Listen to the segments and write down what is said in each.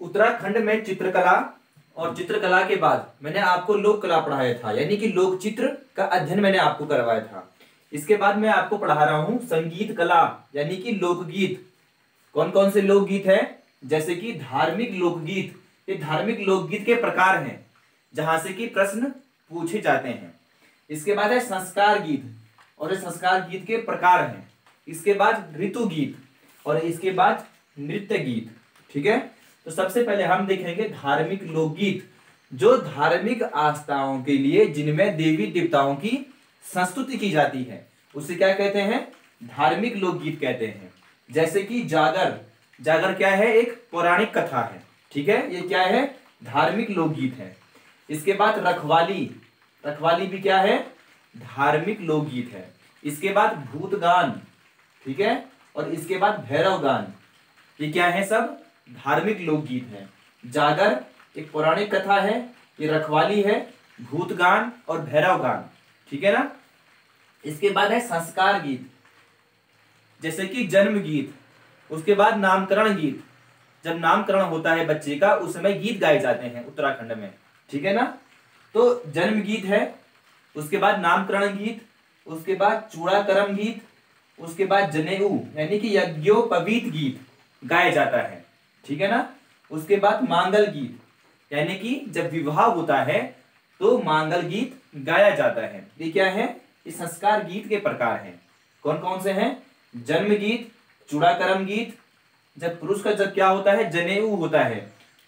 उत्तराखंड में चित्रकला और चित्रकला के बाद मैंने आपको लोक कला पढ़ाया था, यानी कि लोक चित्र का अध्ययन मैंने आपको करवाया था। इसके बाद मैं आपको पढ़ा रहा हूं संगीत कला, यानी कि लोकगीत। कौन कौन से लोकगीत है? जैसे कि धार्मिक लोकगीत। ये धार्मिक लोकगीत के प्रकार हैं जहां से कि प्रश्न पूछे जाते हैं। इसके बाद है संस्कार गीत, और ये संस्कार गीत के प्रकार हैं। इसके बाद ऋतु गीत, और इसके बाद नृत्य गीत। ठीक है, तो सबसे पहले हम देखेंगे धार्मिक लोकगीत, जो धार्मिक आस्थाओं के लिए जिनमें देवी देवताओं की संस्तुति की जाती है, उसे क्या कहते हैं? धार्मिक लोकगीत कहते हैं। जैसे कि जागर। जागर क्या है? एक पौराणिक कथा है। ठीक है, ये क्या है? धार्मिक लोकगीत है। इसके बाद रखवाली। रखवाली भी क्या है? धार्मिक लोकगीत है। इसके बाद भूतगान। ठीक है, और इसके बाद भैरव गान। ये क्या है? सब धार्मिक लोकगीत है। जागर एक पौराणिक कथा है, ये रखवाली है, भूतगान और भैरव गान। ठीक है ना। इसके बाद है संस्कार गीत, जैसे कि जन्म गीत। उसके बाद नामकरण गीत। जब नामकरण होता है बच्चे का, उस समय गीत गाए जाते हैं उत्तराखंड में। ठीक है ना। तो जन्म गीत है, उसके बाद नामकरण गीत, उसके बाद चूड़ाकरम गीत, उसके बाद जनेऊ यानी कि यज्ञोपवीत गीत गाया जाता है। ठीक है ना। उसके बाद मांगल गीत, यानी कि जब विवाह होता है तो मांगल गीत गाया जाता है। ये क्या है? ये संस्कार गीत के प्रकार हैं। कौन कौन से हैं? जन्म गीत, चूड़ाकरम गीत, जब पुरुष का जब क्या होता है? जनेऊ होता है,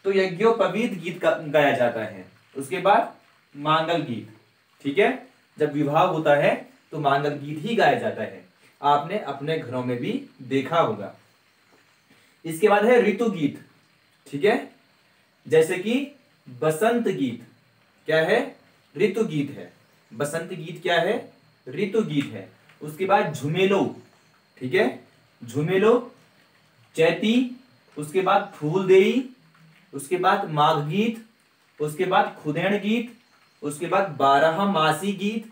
तो यज्ञोपवीत गीत गाया जाता है। उसके बाद मांगल गीत। ठीक है, जब विवाह होता है तो मांगल गीत ही गाया जाता है। आपने अपने घरों में भी देखा होगा। इसके बाद है ऋतु गीत। ठीक है, जैसे कि बसंत गीत क्या है? ऋतु गीत है। बसंत गीत क्या है? ऋतु गीत है। उसके बाद झुमेलो। ठीक है, झुमेलो, चैती, उसके बाद फूलदेई, उसके बाद माघ गीत, उसके बाद खुदेण गीत, उसके बाद बारहमासी गीत,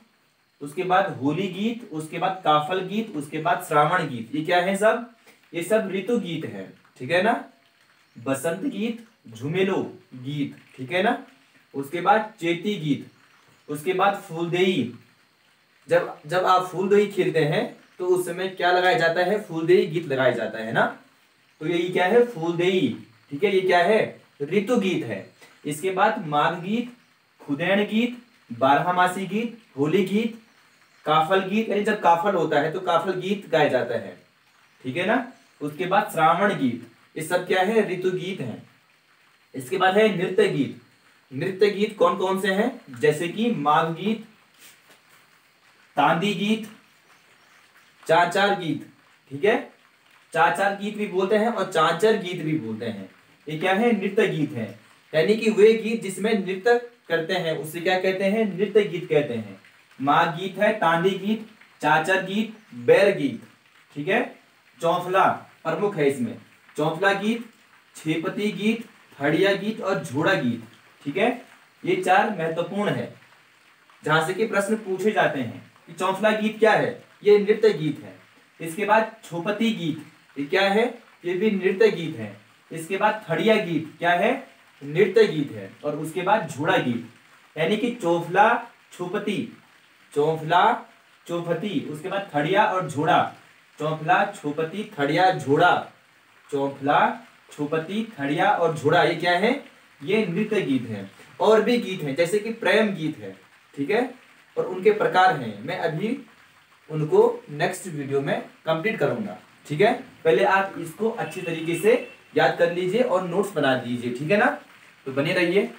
उसके बाद होली गीत, उसके बाद काफल गीत, उसके बाद श्रावण गीत। ये क्या है? सब ये सब ऋतु गीत है। ठीक है ना। बसंत गीत, झुमेलो गीत। ठीक है ना। उसके बाद चैती गीत, उसके बाद फूलदेई। जब आप फूलदेई खेलते हैं तो उस समय क्या लगाया जाता है? फूलदेई गीत लगाया जाता है ना। तो ये क्या है? फूलदेई। ठीक है, ये क्या है? ऋतु गीत है। इसके बाद माघ गीत, खुदैण गीत, बारहमासी गीत, होली गीत, काफल गीत, यानी जब काफल होता है तो काफल गीत गाया जाता है। ठीक है ना। उसके बाद श्रावण गीत। ये सब क्या है? ऋतु गीत है। इसके बाद है नृत्य गीत। नृत्य गीत कौन कौन से हैं? जैसे कि माघ गीत, तांदी गीत, चाचार गीत। ठीक है, चाचार गीत भी बोलते हैं और चांचर गीत भी बोलते हैं। ये क्या है? नृत्य गीत है, यानी कि वे गीत जिसमें नृत्य करते हैं उसे क्या कहते हैं? नृत्य गीत कहते हैं। माघ गीत है, तांदी गीत, चाचर गीत, बैर गीत। ठीक है, चौफला प्रमुख है इसमें। चौफला गीत, छेपती गीत, हड़िया गीत और झोड़ा गीत। ठीक है, ये चार महत्वपूर्ण है जहां से कि प्रश्न पूछे जाते हैं कि चौफला गीत क्या है? ये नृत्य गीत है। इसके बाद छुपती गीत, ये क्या है? ये भी नृत्य गीत है। इसके बाद थड़िया गीत क्या है? नृत्य गीत है। और उसके बाद झोड़ा गीत, यानी कि चौफला, छुपती, चौफला, चौपती, उसके बाद थड़िया और झोड़ा। चौफला, छुपती, थड़िया, झोड़ा। चौफला, छुपती, थड़िया और झोड़ा, ये क्या है? ये नृत्य गीत है। और भी गीत हैं जैसे कि प्रेम गीत है। ठीक है, और उनके प्रकार हैं। मैं अभी उनको नेक्स्ट वीडियो में कंप्लीट करूंगा। ठीक है, पहले आप इसको अच्छी तरीके से याद कर लीजिए और नोट्स बना लीजिए। ठीक है ना। तो बने रहिए।